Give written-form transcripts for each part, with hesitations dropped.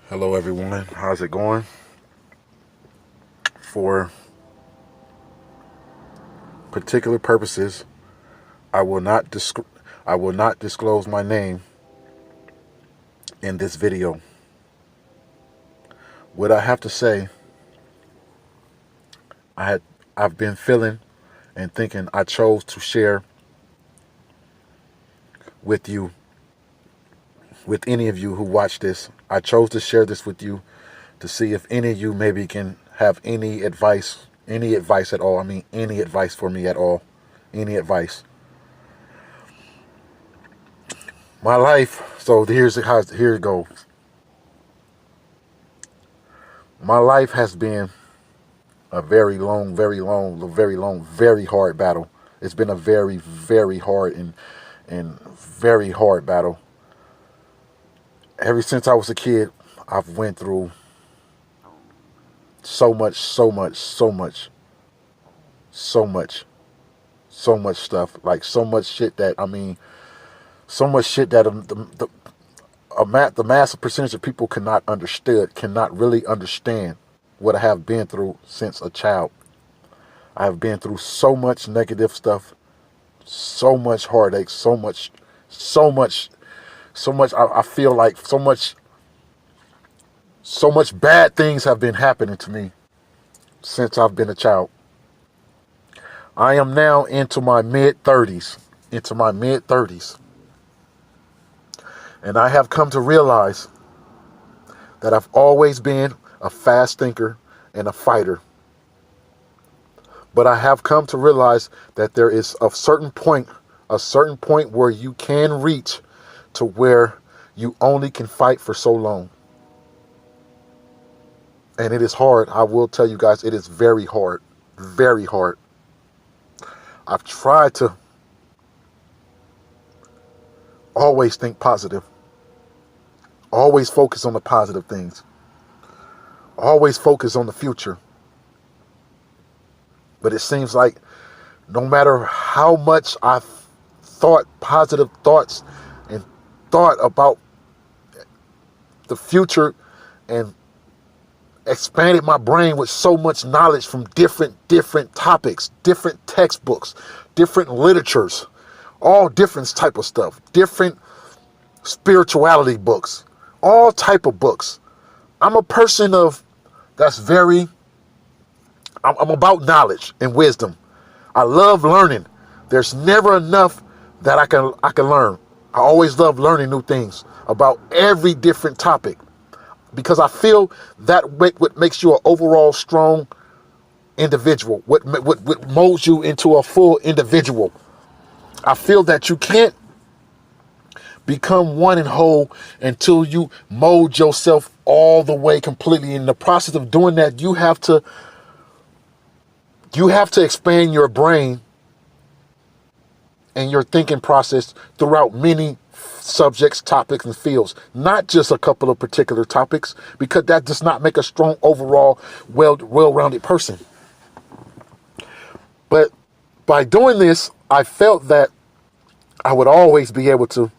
Hello everyone, how's it going? For particular purposes, I will not disclose my name in this video. What I have to say, I had I've been feeling and thinking I chose to share with you, with any of you who watch this. I chose to share this with you to see if any of you maybe can have any advice at all. I mean, any advice for me at all. Any advice. My life, so here it goes. My life has been a very long, very hard battle. It's been a very, very hard and very hard battle. Ever since I was a kid, I've went through so much stuff. Like so much shit that the massive percentage of people cannot really understand what I have been through since a child. I have been through so much negative stuff, so much heartache, so much. I feel like so much bad things have been happening to me since I've been a child. I am now into my mid 30s, and I have come to realize that I've always been a fast thinker and a fighter. But I have come to realize that there is a certain point where you can reach to where you only can fight for so long. And it is hard. I will tell you guys, it is very hard. Very hard. I've tried to always think positive. Always focus on the positive things. Always focus on the future. But it seems like no matter how much I've thought positive thoughts and thought about the future and expanded my brain with so much knowledge from different topics, different textbooks, different literatures, all different type of stuff, different spirituality books, all type of books. I'm a person I'm about knowledge and wisdom. I love learning. There's never enough that I can learn. I always love learning new things about every different topic because I feel that what makes you an overall strong individual, what molds you into a full individual. I feel that you can't become one and whole until you mold yourself all the way completely. In the process of doing that, you have to expand your brain and your thinking process throughout many subjects, topics, and fields. Not just a couple of particular topics, because that does not make a strong overall, well-rounded person. But by doing this, I felt that I would always be able to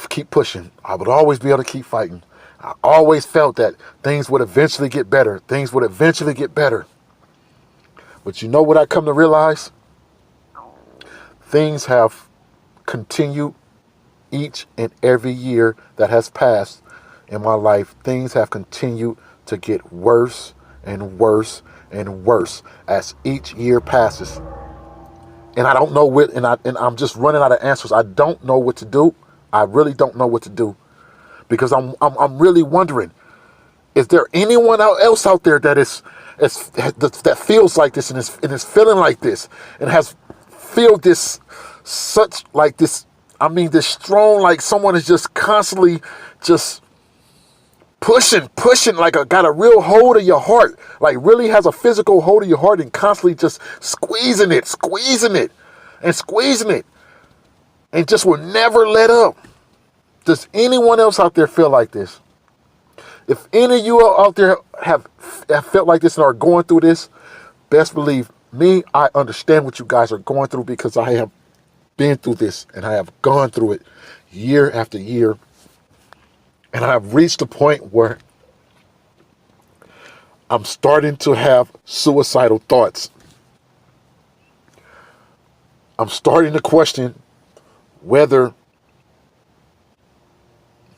keep pushing. I would always be able to keep fighting. I always felt that things would eventually get better. But you know what I come to realize? Things have continued each and every year that has passed in my life. Things have continued to get worse and worse and worse as each year passes. And I don't know I'm just running out of answers. I don't know what to do. I really don't know what to do. Because I'm really wondering, is there anyone else out there that feels like this and is feeling like this and has feel this this strong, like someone is just constantly just pushing, like got a real hold of your heart, like really has a physical hold of your heart and constantly just squeezing it and just will never let up. Does anyone else out there feel like this? If any of you out there have felt like this and are going through this, best believe me, I understand what you guys are going through because I have been through this and I have gone through it year after year And I've reached a point where I'm starting to have suicidal thoughts. I'm starting to question whether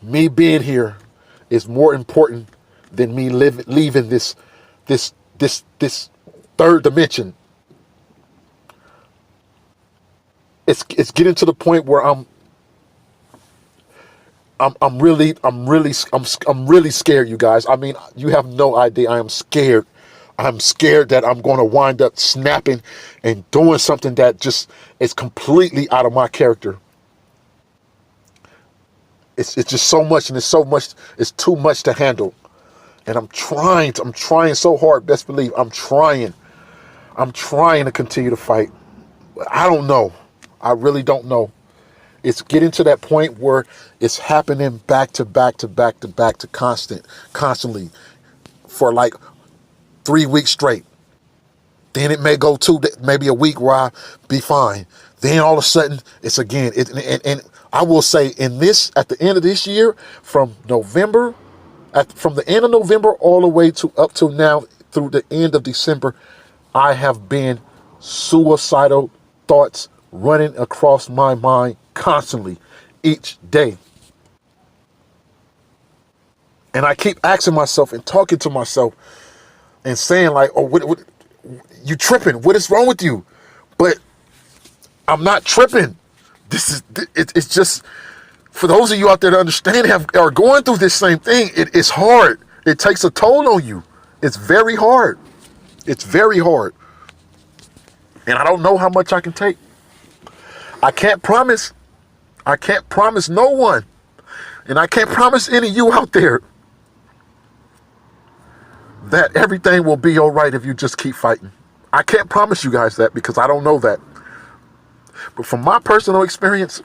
me being here is more important than me leaving this third dimension. It's getting to the point where I'm really scared, you guys. I mean, you have no idea. I am scared. I'm scared that I'm going to wind up snapping and doing something that just is completely out of my character. It's just so much, and it's too much to handle. And I'm trying so hard, best believe. I'm trying to continue to fight. I don't know. I really don't know. It's getting to that point where it's happening back to back to constantly for like 3 weeks straight. Then it may go maybe a week where I be fine. Then all of a sudden it's again. And I will say at the end of this year, from the end of November all the way to up till now through the end of December, I have been suicidal thoughts running across my mind constantly each day. And I keep asking myself and talking to myself and saying like, oh, what you tripping? What is wrong with you? But I'm not tripping. It's just, for those of you out there that understand, are going through this same thing, it's hard. It takes a toll on you. It's very hard. It's very hard. And I don't know how much I can take. I can't promise no one. And I can't promise any of you out there that everything will be all right if you just keep fighting. I can't promise you guys that because I don't know that. But from my personal experience,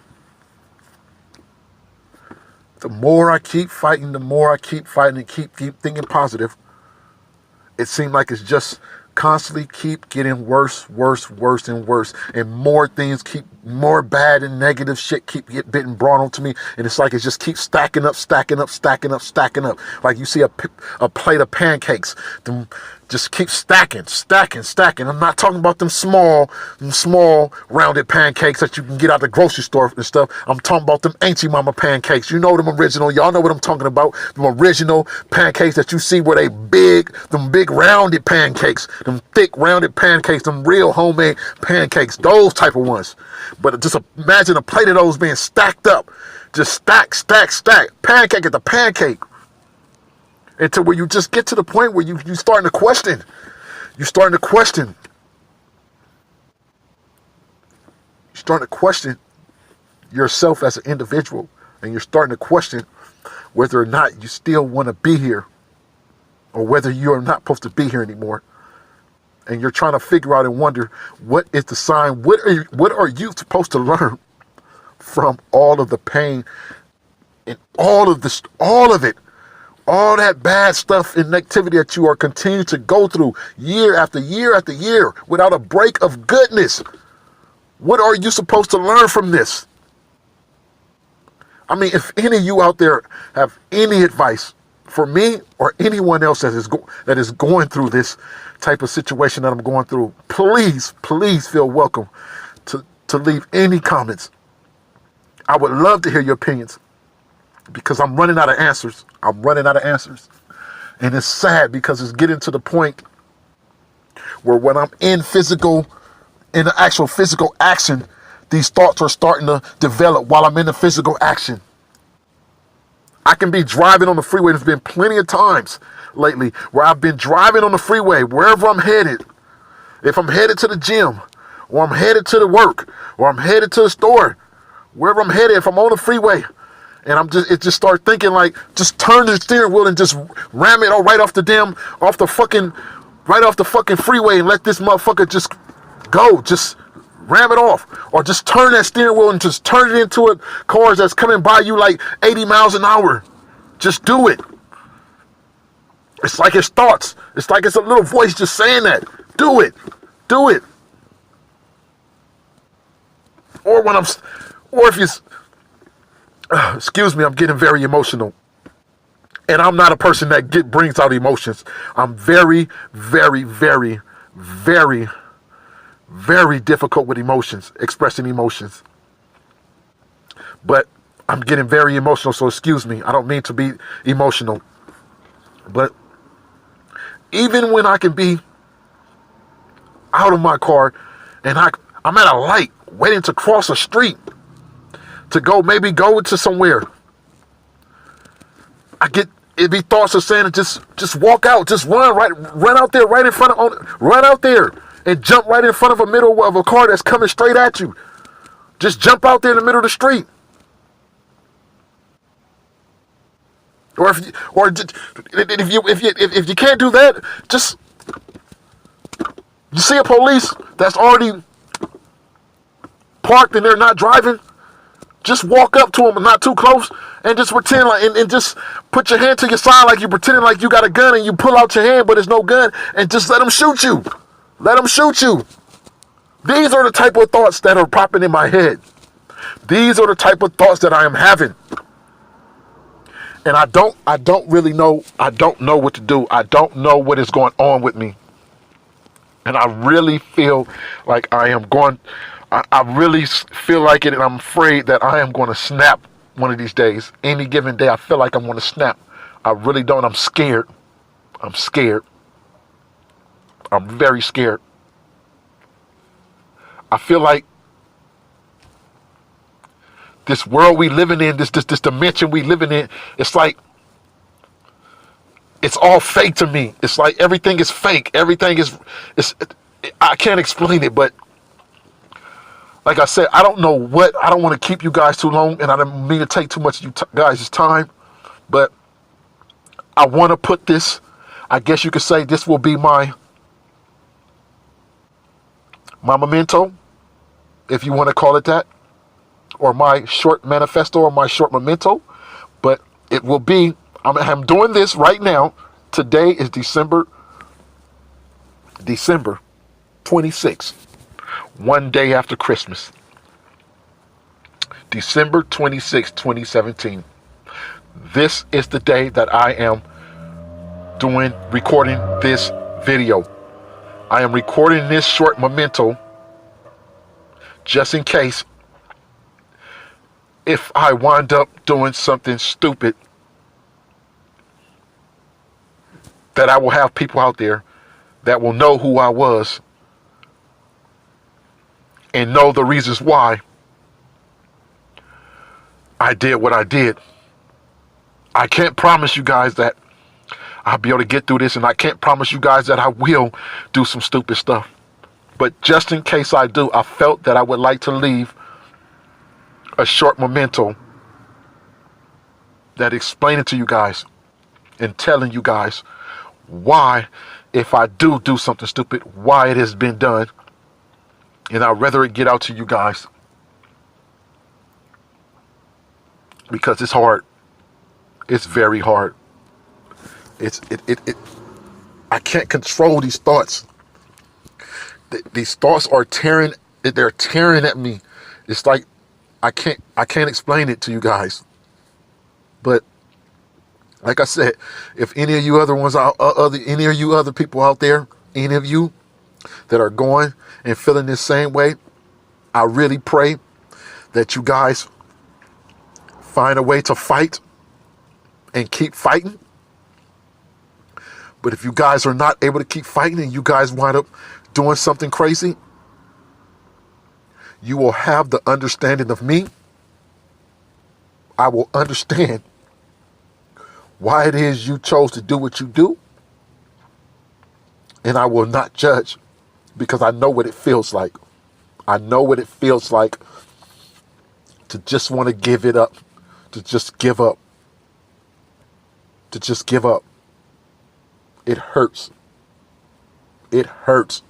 the more I keep fighting, and keep thinking positive, it seems like it's just constantly keep getting worse and worse. And more bad and negative shit keep getting brought onto me. And it's like it just keeps stacking up. Like you see a plate of pancakes. Them just keep stacking. I'm not talking about them small rounded pancakes that you can get out the grocery store and stuff. I'm talking about them Auntie Mama pancakes. You know them original. Y'all know what I'm talking about. Them original pancakes that you see where them big rounded pancakes, them thick rounded pancakes, them real homemade pancakes, those type of ones. But just imagine a plate of those being stacked up. Just stack. Pancake at the pancake. Until where you just get to the point where you're starting to question. You're starting to question yourself as an individual. And you're starting to question whether or not you still want to be here. Or whether you're not supposed to be here anymore. And you're trying to figure out and wonder, what is the sign? What are you supposed to learn from all of the pain and all of it? All that bad stuff and negativity that you are continuing to go through year after year after year without a break of goodness. What are you supposed to learn from this? I mean, if any of you out there have any advice for me or anyone else that is going through this type of situation that I'm going through, please feel welcome to leave any comments. I would love to hear your opinions. Because I'm running out of answers. And it's sad because it's getting to the point where when I'm in the actual physical action, these thoughts are starting to develop while I'm in the physical action. I can be driving on the freeway. There's been plenty of times lately where I've been driving on the freeway, wherever I'm headed. If I'm headed to the gym, or I'm headed to the work, or I'm headed to the store, wherever I'm headed, if I'm on the freeway, and it just start thinking like, just turn the steering wheel and just ram it right off the fucking freeway and let this motherfucker just go. Just ram it off. Or just turn that steering wheel and just turn it into a car that's coming by you like 80 miles an hour. Just do it. It's like it's thoughts. It's like it's a little voice just saying that. Do it. Or if you... excuse me, I'm getting very emotional. And I'm not a person that brings out emotions. I'm very, very, very, very, very difficult with emotions, expressing emotions. But I'm getting very emotional, so excuse me. I don't mean to be emotional. But even when I can be out of my car and I'm at a light waiting to cross a street to maybe go to somewhere, it'd be thoughts of saying just walk out, just run out there right in front of, run out there and jump right in front of a middle of a car that's coming straight at you. Just jump out there in the middle of the street. Or if you can't do that, just you see a police that's already parked and they're not driving, just walk up to them and not too close and just pretend like and just put your hand to your side like you're pretending like you got a gun and you pull out your hand but there's no gun and just let them shoot you. Let them shoot you. These are the type of thoughts that are popping in my head. These are the type of thoughts that I am having. And I don't really know. I don't know what to do. I don't know what is going on with me. And I really feel like I really feel like it, and I'm afraid that I am going to snap one of these days. Any given day, I feel like I'm going to snap. I really don't. I'm scared. I'm scared. I'm very scared. I feel like this world we living in, this dimension we living in, it's like it's all fake to me. It's like everything is fake. Everything is, I can't explain it, but like I said, I don't know what, I don't want to keep you guys too long, and I don't mean to take too much of you guys' time, but I want to put this, I guess you could say this will be my memento, if you want to call it that, or my short manifesto or my short memento, but it will be, I'm doing this right now. Today is December 26th, one day after Christmas. December 26th, 2017. This is the day that I am recording this video. I am recording this short memento just in case if I wind up doing something stupid, that I will have people out there that will know who I was and know the reasons why I did what I did. I can't promise you guys that I'll be able to get through this, and I can't promise you guys that I will do some stupid stuff. But just in case I do, I felt that I would like to leave a short memento that explains it to you guys and telling you guys why, if I do something stupid, why it has been done. And I'd rather it get out to you guys because it's hard. It's very hard. I can't control these thoughts. These thoughts are tearing. They're tearing at me. It's like I can't explain it to you guys. But like I said, if any of you any of you other people out there, any of you that are going and feeling this same way, I really pray that you guys find a way to fight and keep fighting. But if you guys are not able to keep fighting and you guys wind up doing something crazy, you will have the understanding of me. I will understand why it is you chose to do what you do. And I will not judge because I know what it feels like. I know what it feels like to just want to give it up, to just give up, to just give up. It hurts. It hurts.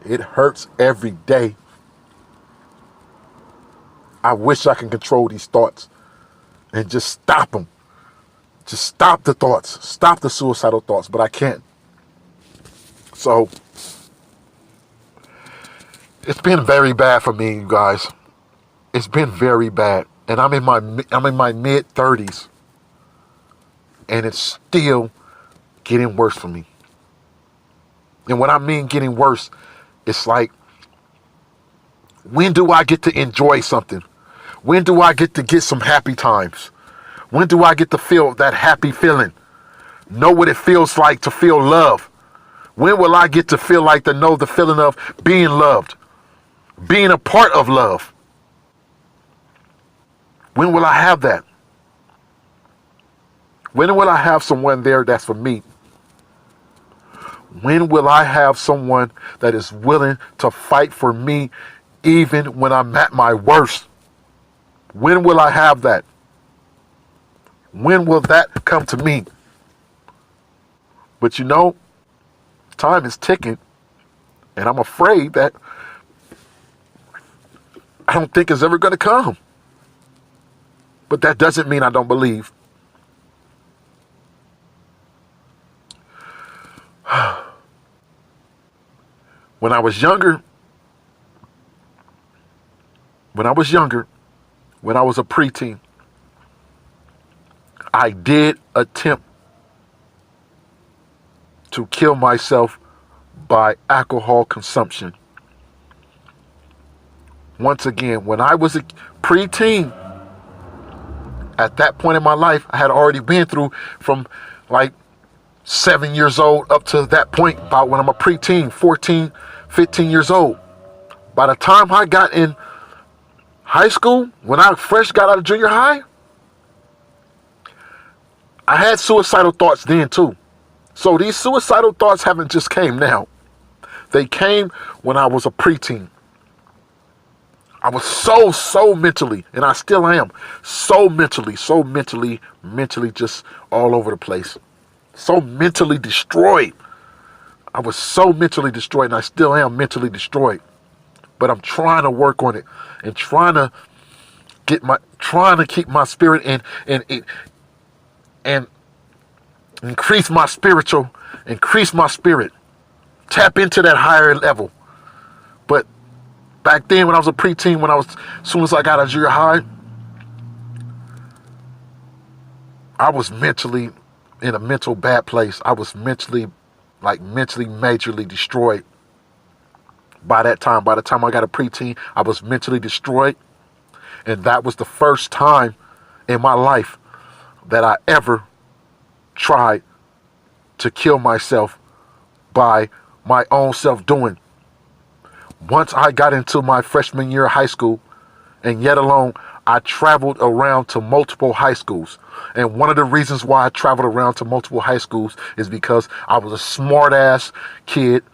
It hurts every day. I wish I can control these thoughts and just stop them. Just stop the thoughts. Stop the suicidal thoughts, but I can't. So it's been very bad for me, you guys. It's been very bad. And I'm in my mid-30s. And it's still getting worse for me. And what I mean getting worse, it's like, when do I get to enjoy something? When do I get to get some happy times? When do I get to feel that happy feeling? Know what it feels like to feel love? When will I get to feel like to know the feeling of being loved? Being a part of love? When will I have that? When will I have someone there that's for me? When will I have someone that is willing to fight for me even when I'm at my worst? When will I have that? When will that come to me? But you know, time is ticking, and I'm afraid that I don't think it's ever going to come. But that doesn't mean I don't believe. When I was younger, when I was a preteen, I did attempt to kill myself by alcohol consumption. Once again, when I was a preteen, at that point in my life, I had already been through from like 7 years old up to that point, about when I'm a preteen, 14, 15 years old. By the time I got in high school, when I first got out of junior high, I had suicidal thoughts then too. So these suicidal thoughts haven't just came now. They came when I was a preteen. I was so mentally, and I still am, so mentally just all over the place. So mentally destroyed. I was so mentally destroyed, and I still am mentally destroyed. But I'm trying to work on it and trying to keep my spirit and increase my spirit, tap into that higher level. But back then, when I was a preteen, as soon as I got out of junior high, I was mentally in a mental bad place. I was mentally majorly destroyed. By the time I got a preteen, I was mentally destroyed. And that was the first time in my life that I ever tried to kill myself by my own self-doing. Once I got into my freshman year of high school, and yet alone, I traveled around to multiple high schools. And one of the reasons why I traveled around to multiple high schools is because I was a smart-ass kid,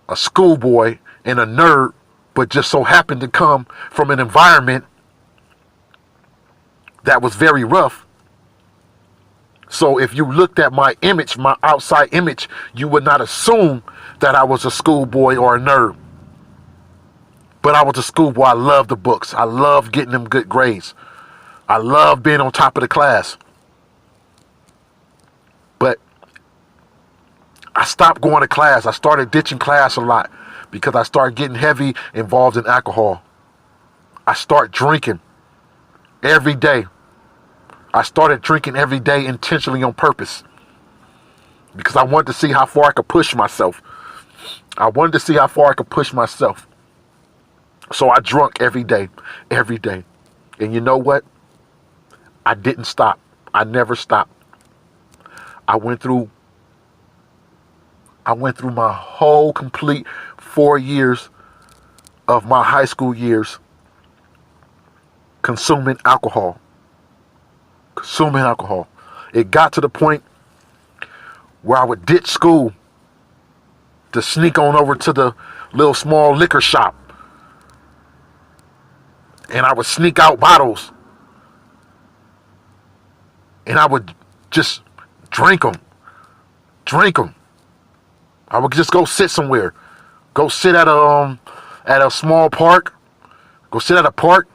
a schoolboy, and a nerd, but just so happened to come from an environment that was very rough. So if you looked at my image, my outside image, you would not assume that I was a schoolboy or a nerd. But I was a schoolboy. I loved the books. I loved getting them good grades. I loved being on top of the class. But I stopped going to class. I started ditching class a lot because I started getting heavy involved in alcohol. I started drinking every day. I started drinking every day intentionally on purpose because I wanted to see how far I could push myself. So I drank every day. And you know what? I didn't stop. I never stopped. I went through my whole complete 4 years of my high school years consuming alcohol. It got to the point where I would ditch school to sneak on over to the little small liquor shop. And I would sneak out bottles. And I would just drink them. I would just go sit somewhere. Go sit at a small park. Go sit at a park.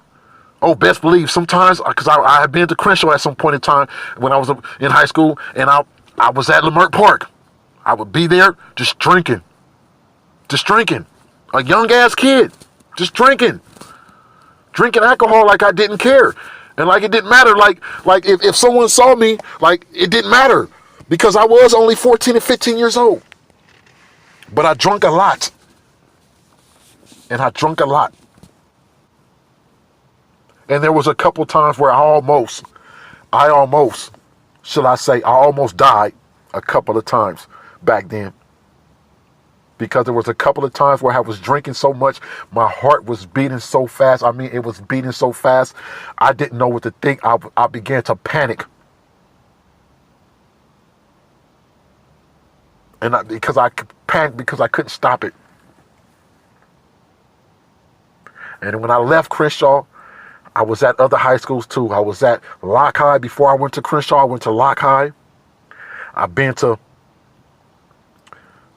Oh, best believe sometimes, because I had been to Crenshaw at some point in time when I was in high school, and I was at Leimert Park. I would be there just drinking. A young ass kid, just drinking alcohol like I didn't care. And like it didn't matter. Like if someone saw me, like it didn't matter. Because I was only 14 and 15 years old. But I drunk a lot. And I drunk a lot. And there was a couple times where I almost, shall I say, I almost died a couple of times back then. Because there was a couple of times where I was drinking so much, my heart was beating so fast. I mean, it was beating so fast, I didn't know what to think. I began to panic. And because I panicked because I couldn't stop it. And when I left Crenshaw, I was at other high schools too. I was at Lock High before I went to Crenshaw. I went to Lock High. I've been to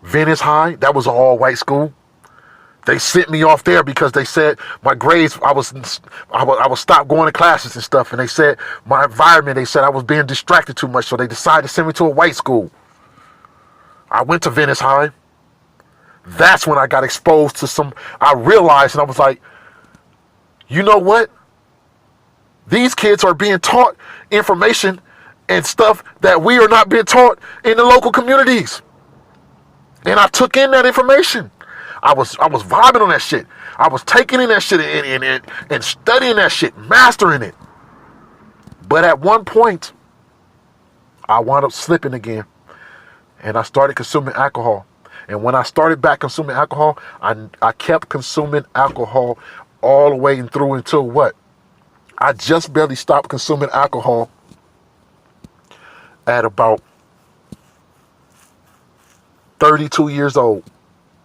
Venice High. That was an all-white school. They sent me off there because they said my grades, I was stop going to classes and stuff. And they said my environment, they said I was being distracted too much. So they decided to send me to a white school. I went to Venice High. That's when I got exposed to I realized, and I was like, you know what? These kids are being taught information and stuff that we are not being taught in the local communities. And I took in that information. I was vibing on that shit. I was taking in that shit and studying that shit, mastering it. But at one point, I wound up slipping again. And I started consuming alcohol. And when I started back consuming alcohol, I kept consuming alcohol all the way through until what? I just barely stopped consuming alcohol at about 32 years old.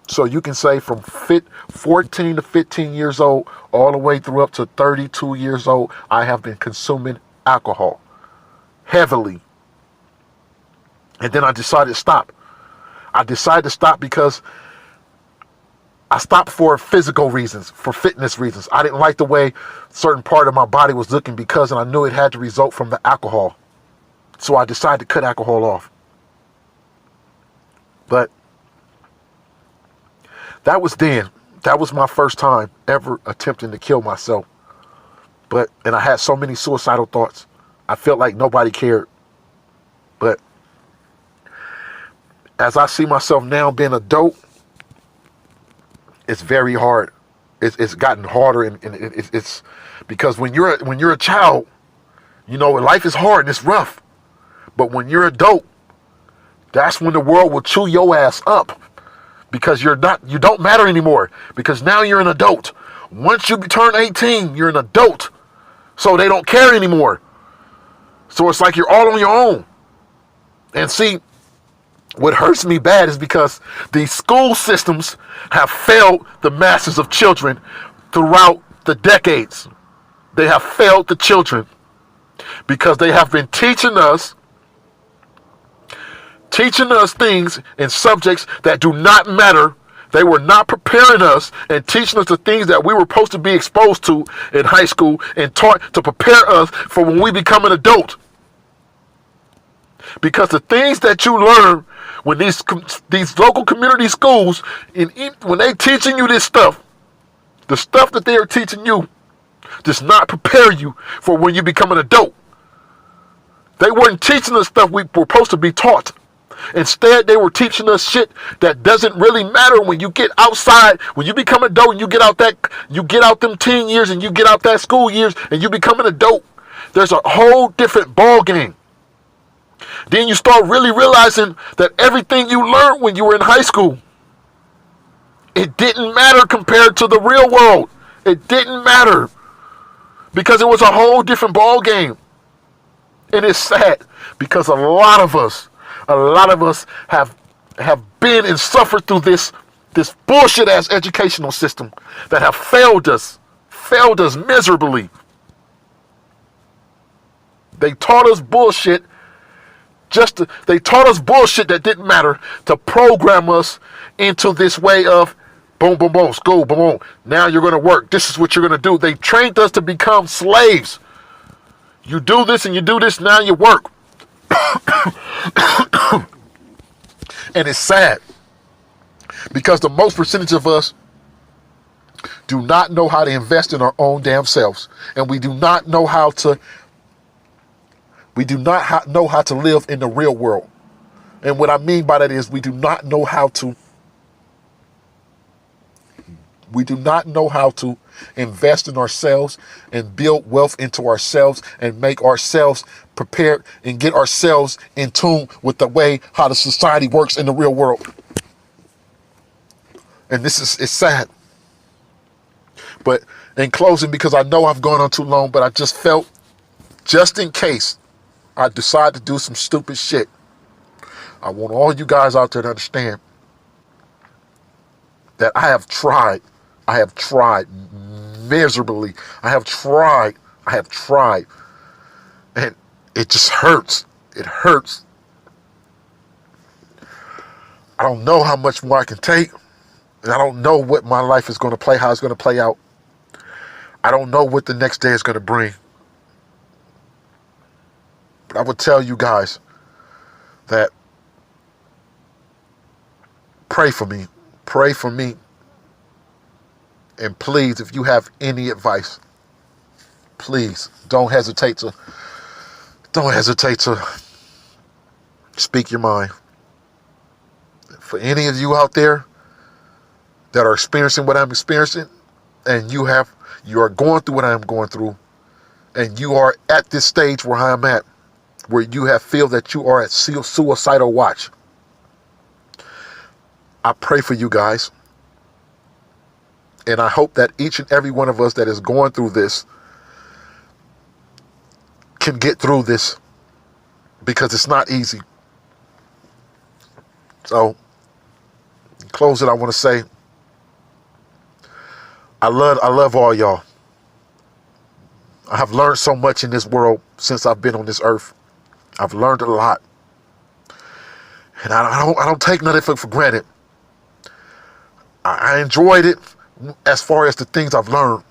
So you can say from 14 to 15 years old, all the way through up to 32 years old, I have been consuming alcohol heavily. And then I decided to stop. I decided to stop because I stopped for physical reasons, for fitness reasons. I didn't like the way certain part of my body was looking and I knew it had to result from the alcohol. So I decided to cut alcohol off. But that was then. That was my first time ever attempting to kill myself. And I had so many suicidal thoughts. I felt like nobody cared. But as I see myself now being an adult, it's very hard. It's gotten harder, and it's because when you're a child, you know, life is hard and it's rough. But when you're an adult, that's when the world will chew your ass up because you don't matter anymore because now you're an adult. Once you turn 18, you're an adult, so they don't care anymore. So it's like you're all on your own. And see, what hurts me bad is because these school systems have failed the masses of children throughout the decades. They have failed the children because they have been teaching us things and subjects that do not matter. They were not preparing us and teaching us the things that we were supposed to be exposed to in high school and taught to prepare us for when we become an adult. Because the things that you learn when these local community schools, when they teaching you this stuff, the stuff that they are teaching you does not prepare you for when you become an adult. They weren't teaching us stuff we were supposed to be taught. Instead, they were teaching us shit that doesn't really matter when you get outside, when you become an adult and you get out them teen years and you get out that school years and you become an adult. There's a whole different ball game. Then you start really realizing that everything you learned when you were in high school, it didn't matter compared to the real world. It didn't matter because it was a whole different ball game. And it's sad because a lot of us have been and suffered through this bullshit ass educational system that have failed us miserably. They taught us bullshit. They taught us bullshit that didn't matter to program us into this way of boom, boom, boom, school, boom, boom. Now you're going to work. This is what you're going to do. They trained us to become slaves. You do this and you do this, now you work. And it's sad because the most percentage of us do not know how to invest in our own damn selves. And we do not know how to know how to live in the real world. And what I mean by that is we do not know how to invest in ourselves and build wealth into ourselves and make ourselves prepared and get ourselves in tune with the way how the society works in the real world. And it's sad. But in closing, because I know I've gone on too long, but I just felt, just in case I decide to do some stupid shit, I want all you guys out there to understand that I have tried miserably. I have tried. And it just hurts. It hurts. I don't know how much more I can take. And I don't know what my life is going to play, how it's going to play out. I don't know what the next day is going to bring. But I would tell you guys that pray for me. Pray for me. And please, if you have any advice, please don't hesitate to speak your mind. For any of you out there that are experiencing what I'm experiencing, and you are going through what I'm going through, and you are at this stage where I'm at, where you feel that you are at suicidal watch, I pray for you guys. And I hope that each and every one of us that is going through this can get through this, because it's not easy. So, in closing, I want to say, I love all y'all. I have learned so much in this world since I've been on this earth. I've learned a lot. And I don't take nothing for granted. I enjoyed it as far as the things I've learned.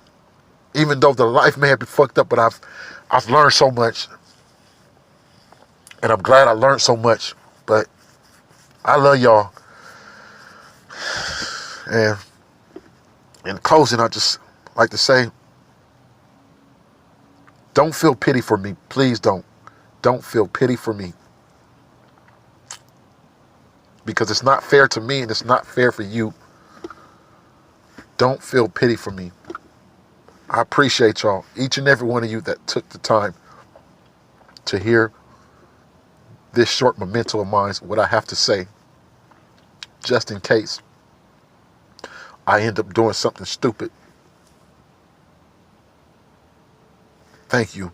Even though the life may have been fucked up, but I've learned so much. And I'm glad I learned so much. But I love y'all. And in closing, I just like to say, don't feel pity for me. Please don't. Don't feel pity for me. Because it's not fair to me and it's not fair for you. Don't feel pity for me. I appreciate y'all, each and every one of you that took the time to hear this short memento of mine, what I have to say, just in case I end up doing something stupid. Thank you.